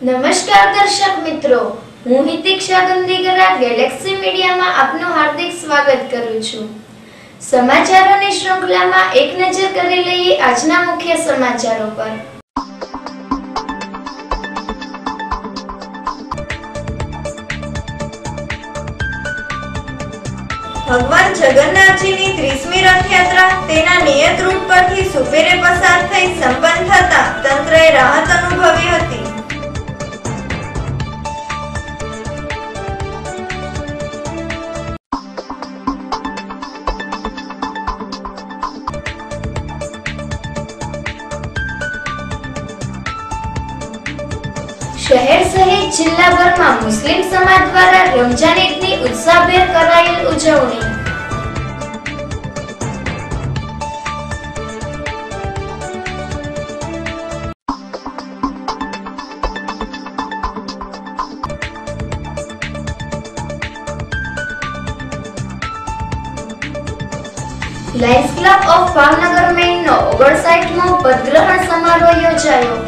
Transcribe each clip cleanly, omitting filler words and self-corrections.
નમસ્કાર દર્શક મિત્રો, હું હિતિક્ષા ગંદીગરા ગેલેક્સી મીડિયામાં આપનું હાર્દિક સ્વાગત કરું છું। સમાચારોની શ્રૃંખલામાં એક નજર કરી લઈએ આજના મુખ્ય સમાચારો પર। ભગવાન જગન્નાથજીની 30મી રથયાત્રા તેના નિયત રૂટ પરથી સુપેરે પસાર થઈ સંપન્ન થતા તંત્રએ રાહત અનુભવી હતી। શહેર સહિત જિલ્લાભરમાં મુસ્લિમ સમાજ દ્વારા રમજાન ઈદની ઉત્સાહભેર કરાયેલ ઉજવણી। લાયન્સ ક્લબ ઓફ ભાવનગર મેઇનનો 59મો પદગ્રહણ સમારોહ યોજાયો।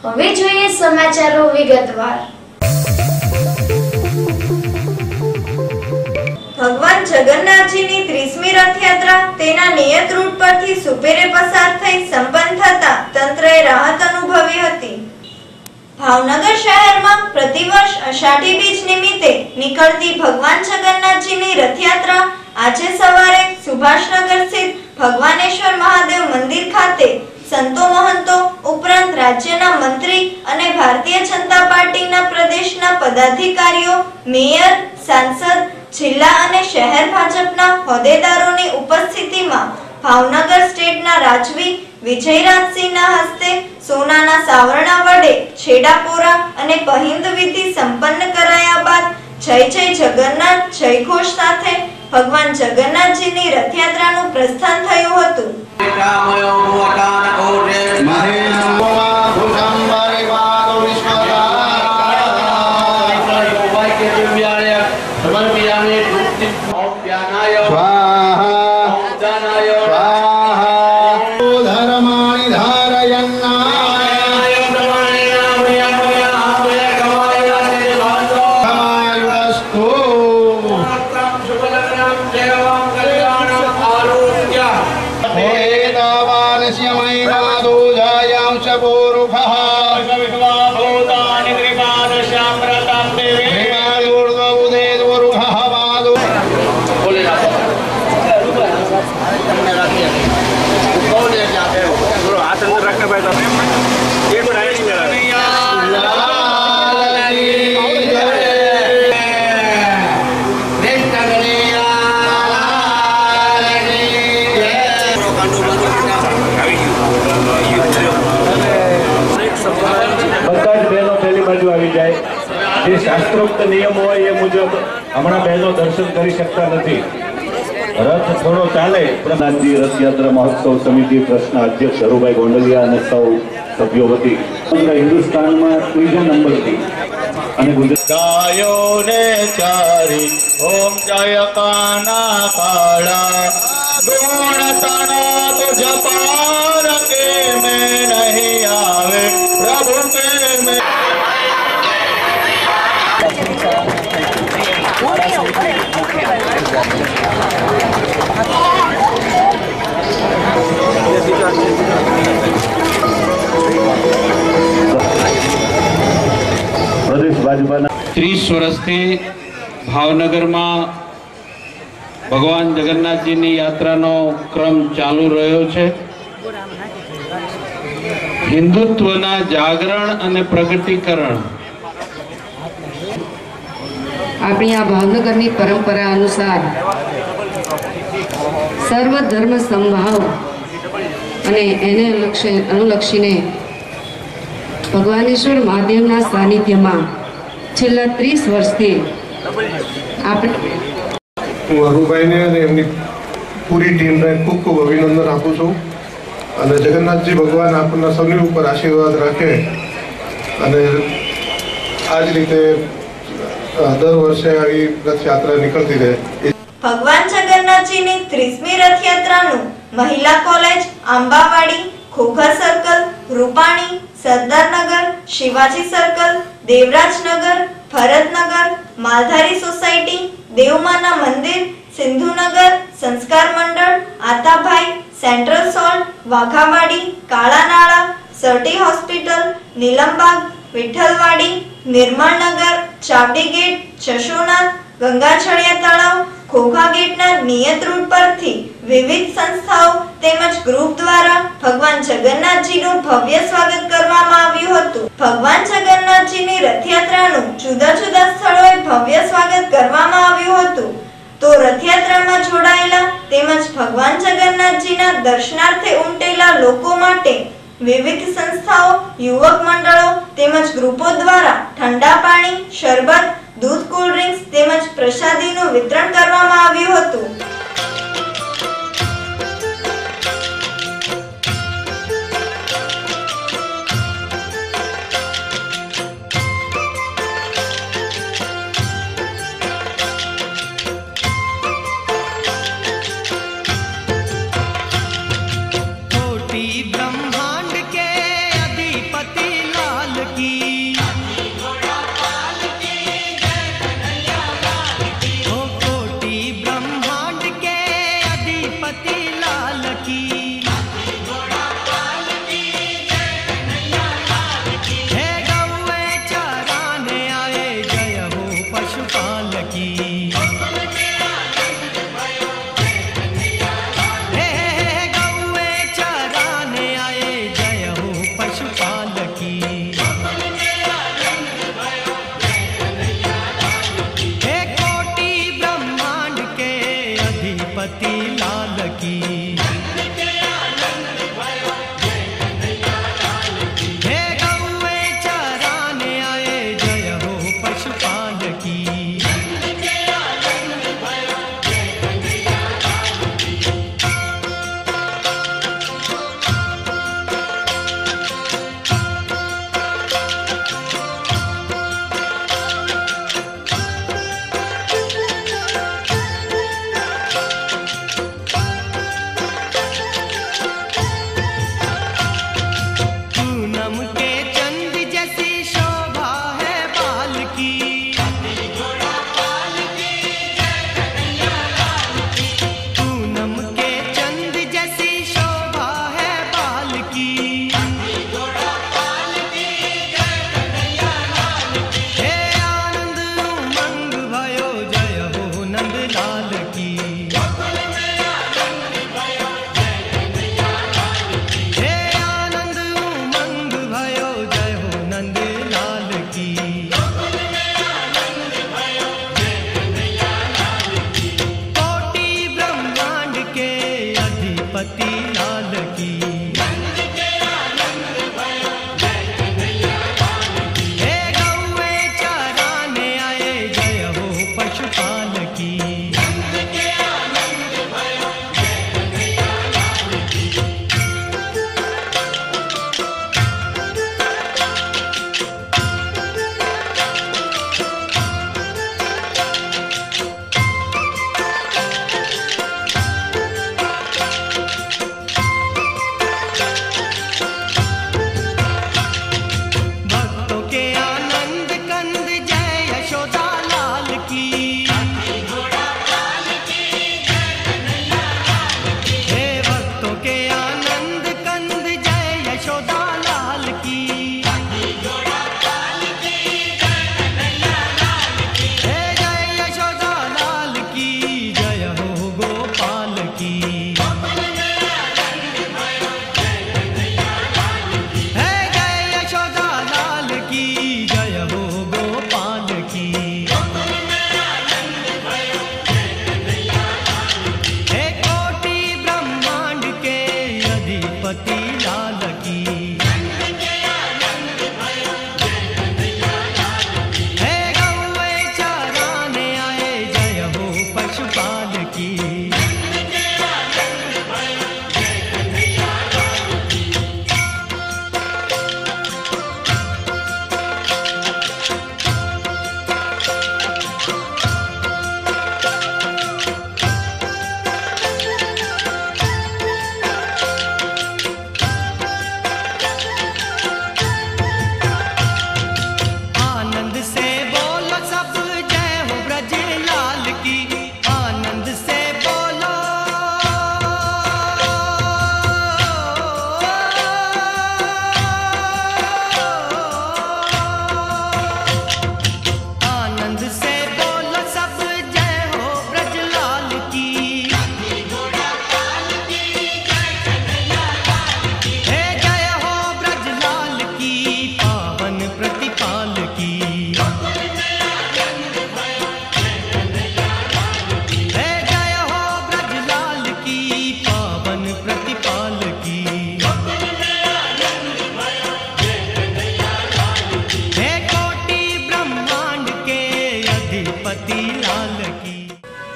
હવે જોઈએ સમાચારો વિગતવાર। ભગવાન જગન્નાથજીની 30મી રથયાત્રા તેના નિયત રૂટ પરથી સુપેરે પસાર થઈ સંપન્ન થતા તંત્રએ રાહત અનુભવી હતી। ભાવનગર શહેરમાં પ્રતિવર્ષ અષાઢી બીજ નિમિત્તે નીકળતી ભગવાન જગન્નાથજીની રથયાત્રા આજે સવારે સુભાષનગર સ્થિત ભગવાનેશ્વર મહાદેવ મંદિર ખાતે સંતો મહંતો ઉપરાંત રાજ્યના મંત્રી અને ભારતીય જનતા પાર્ટીના પ્રદેશના પદાધિકારીઓ, મેયર, સાંસદ, જિલ્લા અને શહેર ભાજપના હોદ્દેદારોની ઉપસ્થિતિમાં ભાવનગર સ્ટેટના રાજવી વિજયરાજસિંહના હસ્તે સોનાના સાવરણા વડે છેડાપોરા અને પહિંદ વિધિ સંપન્ન કરાયા બાદ જય જય જગન્નાથ જયઘોષ સાથે ભગવાન જગન્નાથજીની રથયાત્રાનું પ્રસ્થાન થયું હતું। જે શાસ્ત્રોક્ત નિયમો હોય એ મુજબ હમણાં બહેનો દર્શન કરી શકતા નથી। રથ થોડો ચાલે। પ્રધાનજી રથયાત્રા મહોત્સવ સમિતિ ટ્રસ્ટના અધ્યક્ષ હરુભાઈ ગોંડલિયા અને સૌ સભ્યો વતી હિન્દુસ્તાનમાં 3જા નંબરથી અને ગુજરાત ને ચારી ઓમ જય કાના કાળા ગુણ તના તુજ પાર કે મેં નહીં આવે પ્રભુ કે મેં પ્રદેશ ભાજપાના 30 વર્ષથી ભાવનગરમાં ભગવાન જગન્નાથજીની યાત્રાનો ક્રમ ચાલુ રહ્યો છે। હિન્દુત્વના જાગરણ અને પ્રગટીકરણ આપણી આ ભાવનગરની પરંપરા અનુસાર સર્વ ધર્મ સમભાવ અને એને અનુલક્ષીને ભગવાનેશ્વર મહાદેવના સાનિધ્યમાં છેલ્લા 30 વર્ષથી આપણે હું હરુભાઈને અને એમની પૂરી ટીમને ખૂબ ખૂબ અભિનંદન આપું છું અને જગન્નાથજી ભગવાન આપણના સૌની ઉપર આશીર્વાદ રાખે અને આ જ રીતે દર વર્ષે આવી રથયાત્રા નીકળતી રહે। ભગવાન જગન્નાથ જગન્નાથજીની 30મી રથયાત્રાનું Mahila college, Ambawadi, Khokhar circle, Rupani, Sardarnagar, Shivaji circle, Devrajnagar, Bharatnagar, Maldhari society, દેવમાના મંદિર, Sindhunagar, Sanskar Mandal, Atabhai, central salt, Waghawadi, Kalanala, sir T hospital, Nilambag, Vithalwadi, Nirmalnagar, Chawdi gate, ચશોનાથ, ગંગાછડિયા તળાવ, ખોખા ગેટના નિયત રૂટ પરથી વિવિધ સંસ્થાઓ તેમજ ગ્રુપ દ્વારા ભગવાન જગન્નાથજીનું ભવ્ય સ્વાગત કરવામાં આવ્યું હતું. ભગવાન જગન્નાથજીની રથયાત્રાનું જુદા જુદા સ્થળોએ ભવ્ય સ્વાગત કરવામાં આવ્યું હતું. તો રથયાત્રામાં જોડાયેલા તેમજ ભગવાન જગન્નાથજીના દર્શનાર્થે ઉમટેલા લોકો માટે વિવિધ સંસ્થાઓ, યુવક મંડળો તેમજ ગ્રુપો દ્વારા ઠંડા પાણી, શરબત, દૂધ, કોલ્ડ ડ્રિંક્સ તેમજ પ્રસાદીનું વિતરણ કરવામાં આવ્યું હતું.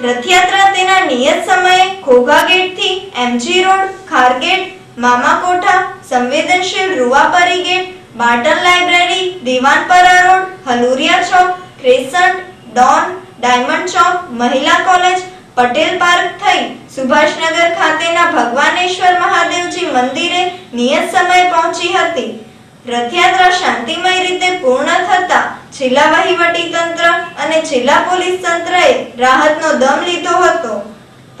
રથયાત્રા તેના નિયત સમયે ઘોઘા ગેટ થી એમજી રોડ, ખારગેટ, મામાકોઠા, સંવેદનશીલ Ruvapari gate, Barton library, Diwanpara road, Haluriya chowk, crescent, ડોન, diamond chowk, Mahila college, Patel park થઈ સુભાષનગર ખાતેના ભગવાનેશ્વર મહાદેવજી મંદિરે નિયત સમયે પહોંચી હતી. રથયાત્રા શાંતિમય રીતે પૂર્ણ થતા જિલ્લા વહીવટી તંત્ર અને જિલ્લા પોલીસ તંત્રએ રાહતનો દમ લીધો હતો.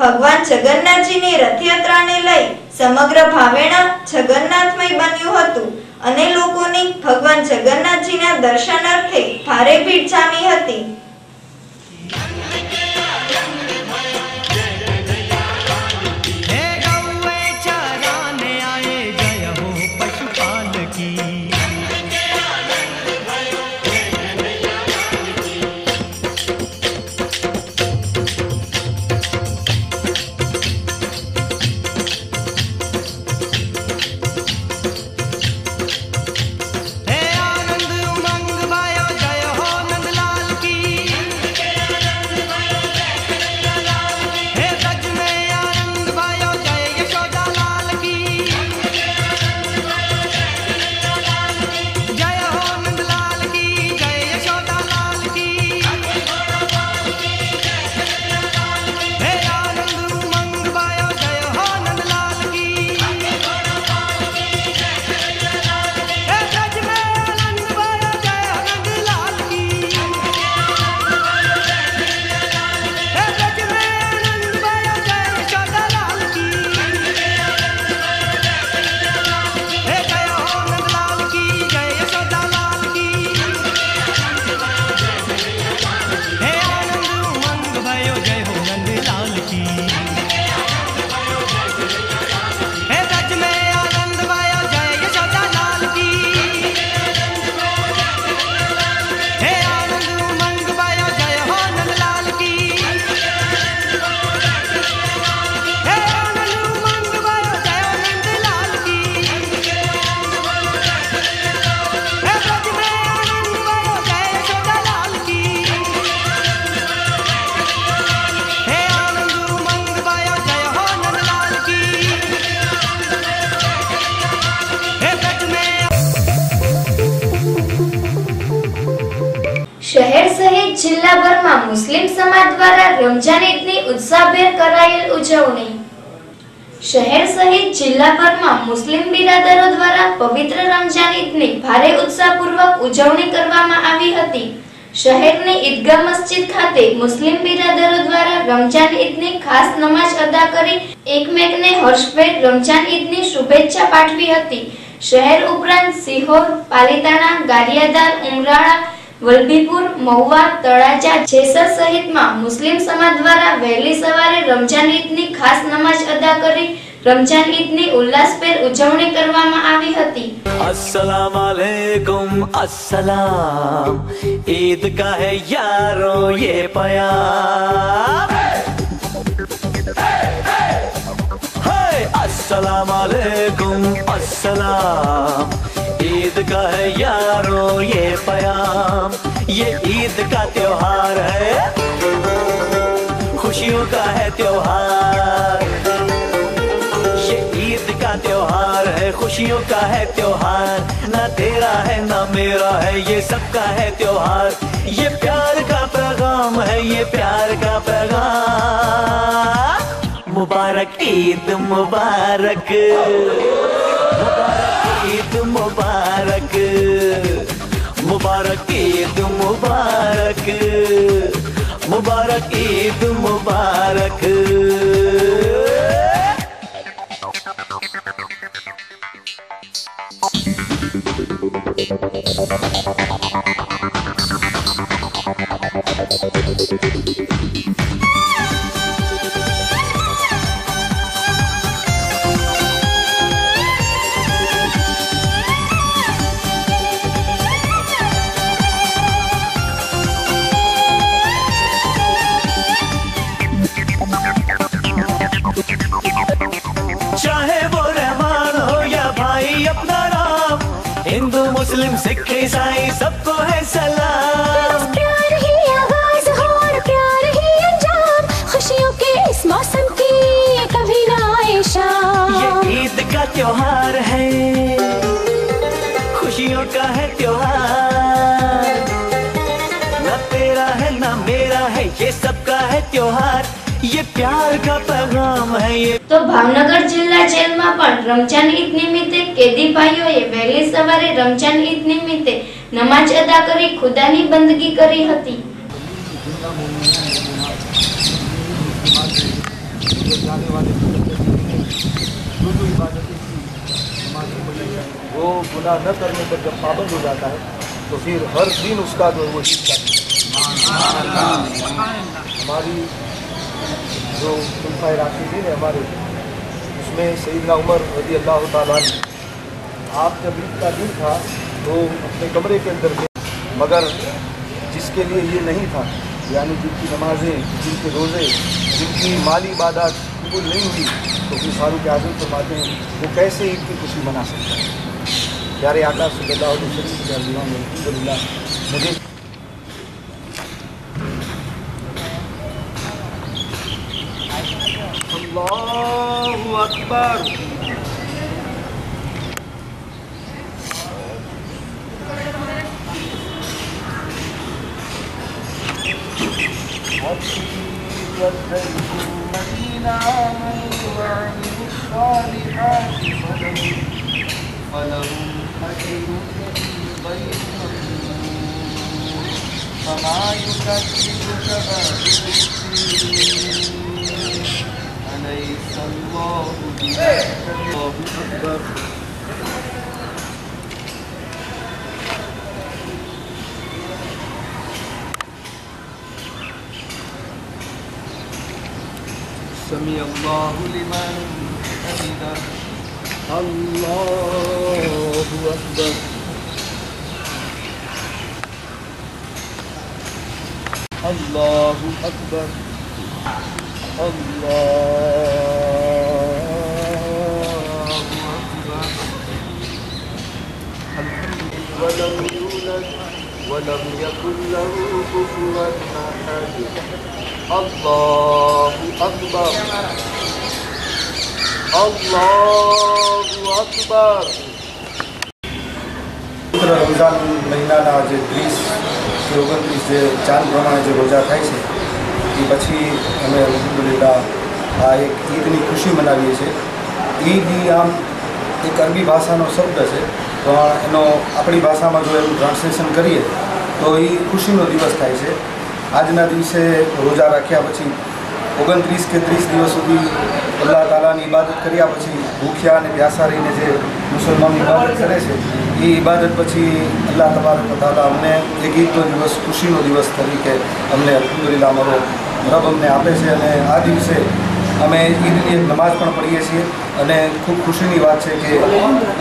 ભગવાન જગન્નાથજીની રથયાત્રાને લઈ સમગ્ર ભાવેણા જગન્નાથમય બન્યું હતું અને લોકોની ભગવાન જગન્નાથજીના દર્શનાર્થે ભારે ભીડ જામી હતી. શહેર સહિત જિલ્લાભરમાં મુસ્લિમ સમાજ દ્વારા રમજાન ઈદની ઉત્સાહભેર કરાયેલ ઉજવણી. શહેર સહિત જિલ્લાભરમાં મુસ્લિમ બિરાદરો દ્વારા પવિત્ર રમજાન ઈદની ભારે ઉત્સાહપૂર્વક ઉજવણી કરવામાં આવી હતી. શહેરની ઈદગાહ મસ્જિદ ખાતે મુસ્લિમ બિરાદરો દ્વારા રમજાન ઈદની ખાસ નમાઝ અદા કરી એકમેકને હર્ષભેર રમજાન ઈદની શુભેચ્છા પાઠવી હતી. શહેર ઉપરાંત સિહોર, પાલીતાણા, ગારિયાધાર, ઉમરાળા, વલભીપુર, મહુવા, તળાજા, જેસર સહિતમાં મુસ્લિમ સમાજ દ્વારા વહેલી સવારે રમજાન ઈદની ખાસ નમાઝ અદા કરી રમજાન ઈદની ઉલ્લાસભેર ઉજવણી કરવામાં આવી હતી. अस्सलाम वालेकुम अस्सलाम, ईद का है यारो ये प्यार. अस्सलाम वालेकुम अस्सलाम, ईद का है यारो ये प्याम. ये ईद का त्योहार है, खुशियों का है त्योहार. ये ईद का त्योहार है, खुशियों का है त्योहार. ना तेरा है ना मेरा है, ये सबका है त्योहार. ये प्यार का पैगाम है, ये प्यार का पैगाम. मुबारक ईद मुबारक, मुबारक ईद मुबारक, मुबारक ईद मुबारक, मुबारक ईद मुबारक. चाहे वो रहमान हो या भाई अपना राम, हिंदू मुस्लिम सिख ईसाई सबको है सलाम. प्यार ही आगाज हो और प्यार ही अंजाम, खुश त्योहार है, खुशियों का है त्योहार, ना तेरा है ना मेरा है, ये सबका है त्योहार, ये प्यार का पैगाम है ये। તો ભાવનગર જિલ્લા જેલમાં પણ રમજાન ઈદ નિમિત્તે કેદી ભાઈઓએ વહેલી સવારે રમજાન ઈદ નિમિત્તે નમાજ અદા કરી ખુદાની બંદગી કરી હતી। वो गुनाह न करने पर जब पाबंद हो जाता है तो फिर हर दिन उसका जो है वो ईद का हमारी जो खुलफाए राशिदीन है हमारे, उसमें सईदना उमर रज़ी अल्लाह ताला अन्हु, आप जब ईद का दिन था तो अपने कमरे के अंदर थे, मगर जिसके लिए ये नहीं था, यानी जिनकी नमाजें, जिनके रोज़े, जिनकी माली इबादत कबूल नहीं हुई, तो फिर फारूक आज़म फरमाते हैं वो कैसे ईद की खुशी मना सकता है। प्यारे आका सल्लल्लाहु अलैहि वसल्लम के अल्लाह में अल्हम्दुलिल्लाह मुझे अल्लाहु अकबर। समी अल्लाहु लिमन हमिदा, अल्लाहु अकबर। अल्लाहु अकबर, अल्लाहु अकबर। वलम यूलद वलम यकुल लहू कुफुवन अहद। अल्लाहु अकबर, अल्लाहु अकबर। रमजान મહિનાના જે 30 કે 29 જે ચાંદ પ્રમાણે જે રોજા થાય છે એ પછી અમે અલ્હમ્દુલિલ્લાહ આ એક ઈદની ખુશી મનાવીએ છીએ। ઈદ આમ એક અરબી ભાષાનો શબ્દ છે, પણ એનો આપણી ભાષામાં જો એનું ટ્રાન્સલેશન કરીએ તો એ ખુશીનો દિવસ થાય છે। આજના દિવસે રોજા રાખ્યા પછી 29 કે 30 દિવસ સુધી અલ્લાહ તાલાની ઇબાદત કર્યા પછી ભૂખ્યા અને પ્યાસા રહીને જે મુસલમાનો ઇબાદત કરે છે એ ઇબાદત પછી અલ્લાહ તબારક તાલા અમને એક ઈદનો દિવસ ખુશીનો દિવસ તરીકે અમને અલ્હમ્દુલિલ્લાહ અમારો રબ અમને આપે છે। અને આ દિવસે અમે ઈદની એક નમાઝ પણ પઢીએ છીએ અને ખૂબ ખુશીની વાત છે કે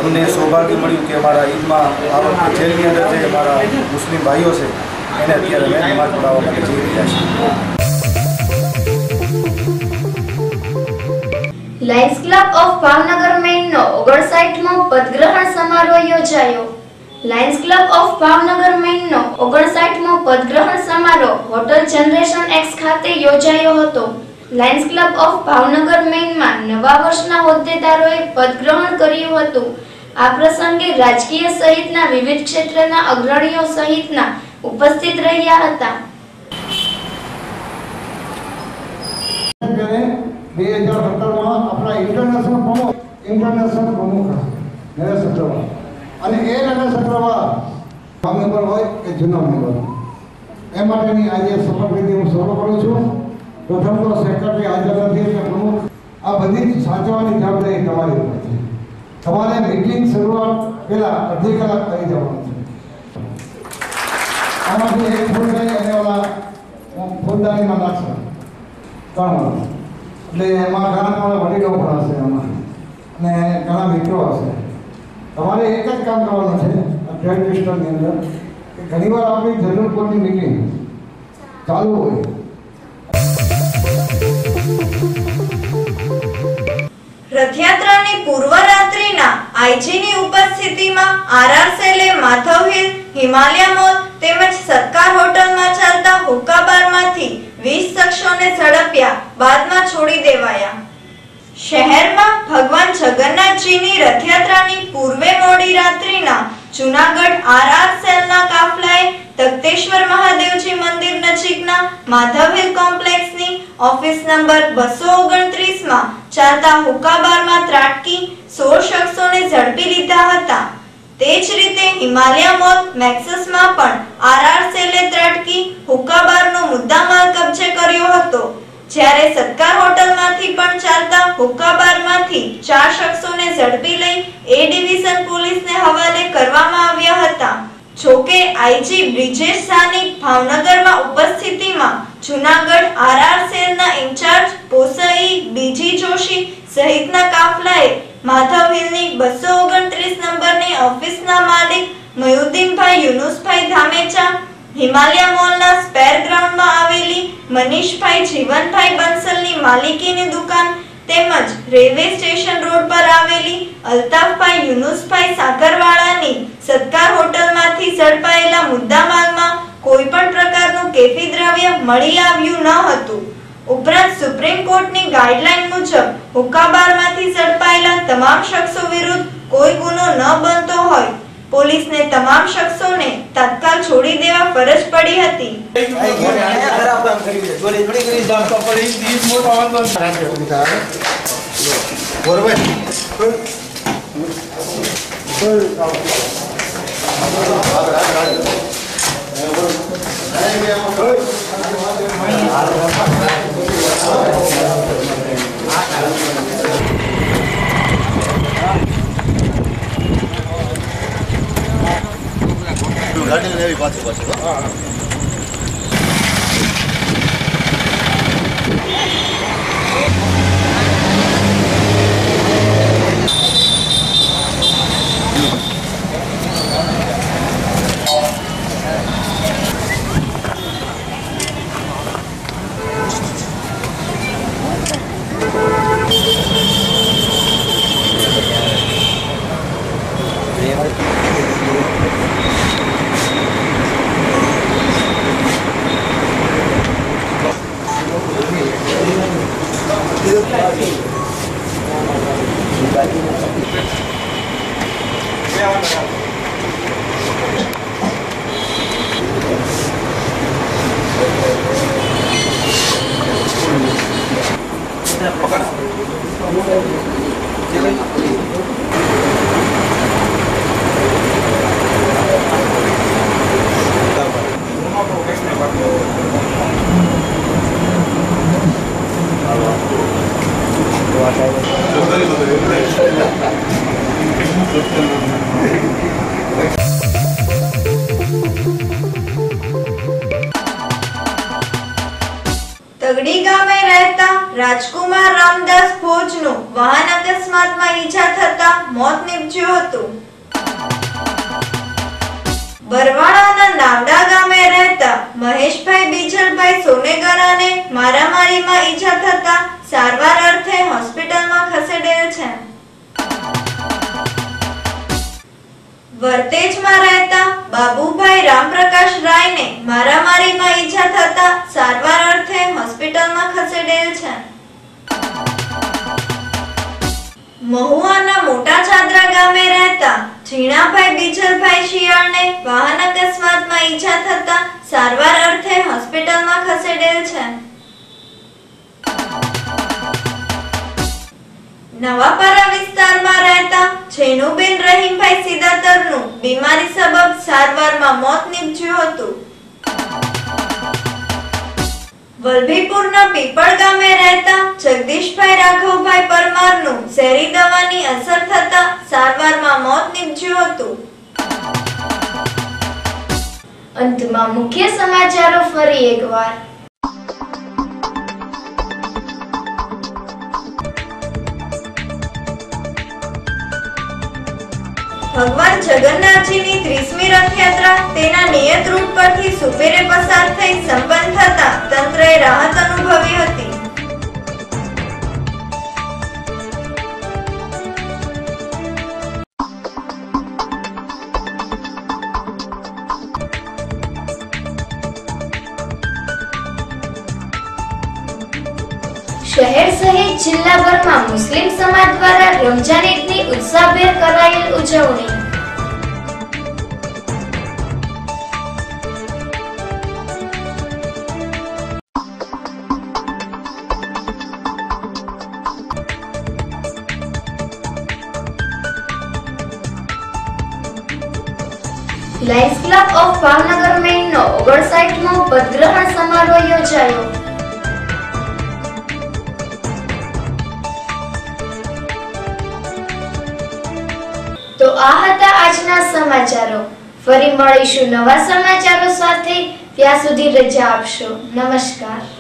અમને સૌભાગ્ય મળ્યું કે અમારા ઈદમાં આ વખતે જેલની અંદર જે અમારા મુસ્લિમ ભાઈઓ છે એને અત્યારે અમે નમાઝ પઢાવવા માટે જઈ રહ્યા છીએ। લાયન્સ ક્લબ ઓફ ભાવનગર મેઇનનો 59મો પદગ્રહણ સમારોહ યોજાયો। લાયન્સ ક્લબ ઓફ ભાવનગર મેઇનનો 59મો પદગ્રહણ સમારોહ હોટલ જનરેશન એક્સ ખાતે યોજાયો હતો। લાયન્સ ક્લબ ઓફ ભાવનગર મેઇનમાં નવા વર્ષના હોદ્દેદારોએ પદગ્રહણ કર્યું હતું। આ પ્રસંગે રાજકીય સહિતના વિવિધ ક્ષેત્રના અગ્રણીઓ સહિતના ઉપસ્થિત રહ્યા હતા। 2017માં આપણા ઇન્ટરનેશનલ પ્રમુખ નરેશ અગ્રવાલ અને એ નરેશ અગ્રવાલ ભાવનગર હોય કે જૂનાગઢ એ માટેની આજે શપથવિધિ હું શરૂ કરું છું। પ્રથમ તો સેક્રેટરી હાજર નથી એટલે પ્રમુખ આ બધી સાચવવાની જવાબદારી તમારી ઉપર છે। તમારે મીટિંગ શરૂઆત પહેલા અડધી કલાક કરી જવાનું છે। આમાંથી એક ફૂલ લઈ અને ઓલા ફૂલદાનીમાં નાખશે 3 વર્ષ એટલે એમાં ઘણા તમારા વડીલો પણ હશે એમાં અને ઘણા મિત્રો હશે। તમારે એક જ કામ કરવાનું છે ટ્રેડ મિનિસ્ટરની અંદર કે ઘણીવાર આપણી જનરલ બોર્ડની મીટિંગ ચાલુ હોય રથયાત્રાની પૂર્વ રાત્રિના આઈજીની ઉપસ્થિતિમાં આરઆર સેલે માધવ હિલ, હિમાલય મોલ તેમજ સરકાર હોટલમાં ચાલતા હુક્કા બારમાંથી 20 શખ્સોને ઝડપ્યા, બાદમાં છોડી દેવાયા। શહેરમાં ભગવાન જગન્નાથજીની રથયાત્રાની પૂર્વે મોડી રાત્રિના જૂનાગઢ આરઆર સેલના કાફલાએ તખ્તેશ્વર મહાદેવજી મંદિર નજીકના માધવહિલ કોમ્પ્લેક્સની ઓફિસ નંબર 229 માં ચાલતા હુક્કાબારમાં ત્રાટકી 16 શખ્સોને ઝડપી લીધા હતા. તે જ રીતે હિમાલયા મોલ મેક્સસમાં પણ આરઆર સેલે ત્રાટકી હુક્કાબારનો મુદ્દામાલ કબજે કર્યો હતો. જ્યારે સત્કાર હોટલમાંથી પણ ચાલતા હુક્કાબારમાંથી 4 શખ્સોને ઝડપી લઈ એ ડિવિઝન પોલીસને હવાલે કરવામાં આવ્યા હતા. જોકે આઈજી બ્રિજેશ સાની ભાવનગરમાં ઉપસ્થિતિમાં જૂનાગઢ આરઆર સેલના ઇન્ચાર્જ પોસઈ બીજી જોશી સહિતના કાફલાએ માધવહિલની 229 નંબરની ઓફિસના માલિક મયુદ્દીનભાઈ યુનુસભાઈ ધામેચા, હિમાલયા મોલના સ્પેર ગ્રાઉન્ડમાં આવેલી મનીષભાઈ જીવનભાઈ બંસલની માલિકીની દુકાન તેમજ રેલવે સ્ટેશન રોડ પર આવેલી અલ્તાફભાઈ યુનુસભાઈ સાગરવાળાની સત્કાર હોટલમાંથી ઝડપાયેલા મુદ્દામાલમાં કોઈ પણ પ્રકારનું કેફી દ્રવ્ય મળી આવ્યું ન હતું. ઉપરાંત સુપ્રીમ કોર્ટની ગાઈડલાઈન મુજબ હુક્કાબારમાંથી ઝડપાયેલા તમામ શખ્સો વિરુદ્ધ કોઈ ગુનો ન બનતો હોય પોલીસને તમામ શખ્સોને તાત્કાલ છોડી દેવા ફરજ પડી હતી. ગાડી લેવી પાછી તગડી ગામે રહેતા રાજકુમાર રામદાસ ભોજનું વાહન અકસ્માતમાં ઈજા થતા મોત નીપજ્યું હતું. બરવાળાના નાવડા ગામે રહેતા મહેશભાઈ બીજલભાઈ સોનેગરાને મારામારીમાં ઈજા થતા સારવાર અર્થે હોસ્પિટલમાં ખસેડેલ છે. વર્તેજમાં રહેતા બાબુભાઈ રામપ્રકાશ રાયને મારામારીમાં ઈજા થતા સારવાર અર્થે હોસ્પિટલમાં ખસેડેલ છે. મહુવાના મોટા ચાદરા ગામે રહેતા જીણાભાઈ બીજલભાઈ શિયાળને વાહન અકસ્માતમાં ઈજા થતા સારવાર અર્થે હોસ્પિટલમાં ખસેડેલ છે. નવાપરા વિસ્તારમાં રહેતા જેનુબેન રહીમભાઈ સિદાતરનું બીમારી સબબ સારવારમાં મોત નીપજ્યું હતું. વલભીપુરના પીપળ ગામે રહેતા જગદીશભાઈ રાઘવભાઈ પરમારનું ઝેરી દવાની અસર થતા સારવારમાં મોત નીપજ્યું હતું. અંતમાં મુખ્ય સમાચારો ફરી એકવાર. ભગવાન જગન્નાથજીની 30મી રથયાત્રા તેના નિયત રૂટ પરથી સુપેરે પસાર થઈ સંપન્ન થતા તંત્રએ રાહત અનુભવી હતી. શહેર સહિત જિલ્લાભરમાં મુસ્લિમ સમાજ દ્વારા રમજાન ઈદની ઉત્સાહભેર કરાયેલ ઉજવણી. લાયન્સ ક્લબ ઓફ ભાવનગર મેઇનનો 59મો પદગ્રહણ સમારોહ યોજાયો. તો આ હતા આજના સમાચારો. ફરી મળીશું નવા સમાચારો સાથે. ત્યાં સુધી રજા આપશો. નમસ્કાર.